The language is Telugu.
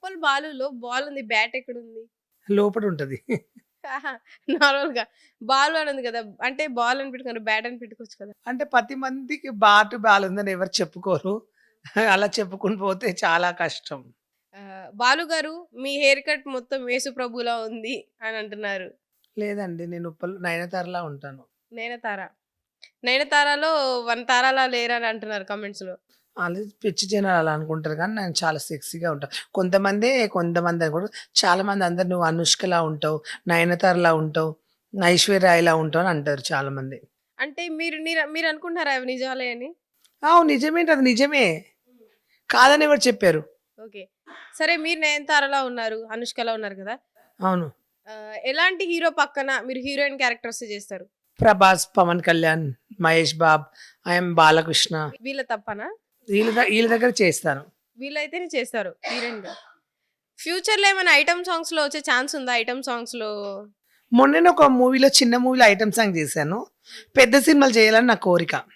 ఉప్పల్ బాలులో బాల్ ఉంది. బ్యాట్ ఎక్కడుంది? లోపట ఉంటది. ఆహా! నార్మల్‌గా బాలు అని ఉంది కదా! అంటే బాల్ అని పెట్టుకున్నారు. బ్యాట్ అని పెట్టుకోవచ్చు కదా! అంటే ప్రతి మందికి బాటు బాలుందని ఎవరు చెప్పుకోరు. అలా చెప్పుకుంటూ పోతే చాలా కష్టం. బాలు గారు మీ హెయిర్ కట్ మొత్తం యేసుప్రభులా ఉంది అని అంటున్నారు. లేదండి. నేను ఉప్పల్ నయనతారలా ఉంటాను. 'నయనతార'. 'నయనతారలో' 'వన్ తారలా' లేరని అంటున్నారు కామెంట్స్‌లో. ఆళ్ళు పిచ్చి జనాలు అలా అనుకుంటారు గానీ, నేను చాలా సెక్సీగా ఉంటా. కొంతమంది అనుకుంటారు. చాలామంది అందరూ "నువ్వు అనుష్కలా ఉంటావు, నయనతారలా ఉంటావు, ఐశ్వర్య రాయ్‌లా ఉంటావు" అని అంటారు చాలామంది. అంటే మీరు అనుకుంటున్నారా అవి నిజాలే అని? అవును. నిజమేంటి అది నిజమే. కాదని ఎవరు చెప్పారు? ఓకే. సరే మీరు 'నయనతారలా' ఉన్నారు. 'అనుష్కలా' ఉన్నారు కదా! అవును. ఎలాంటి హీరో పక్కన మీరు హీరోయిన్ క్యారెక్టర్స్ చేస్తారు? 'ప్రభాస్', 'పవన్ కళ్యాణ్', 'మహేష్ బాబ్', 'బాలకృష్ణ' వీళ్ళ తప్పనా? ఈళ్ళ దగ్గర చేస్తాను. వీళ్ళైతేనే చేస్తారు హీరోయిన్‌గా. ఫ్యూచర్‌లో ఏమైనా ఐటెమ్ సాంగ్స్‌లో వచ్చే ఛాన్స్ ఉందా? ఐటెమ్ సాంగ్స్‌లో మొన్ననే ఒక మూవీలో చిన్న మూవీలో ఐటెమ్ సాంగ్ చేశాను. పెద్ద సినిమాలు చేయాలని నా కోరిక.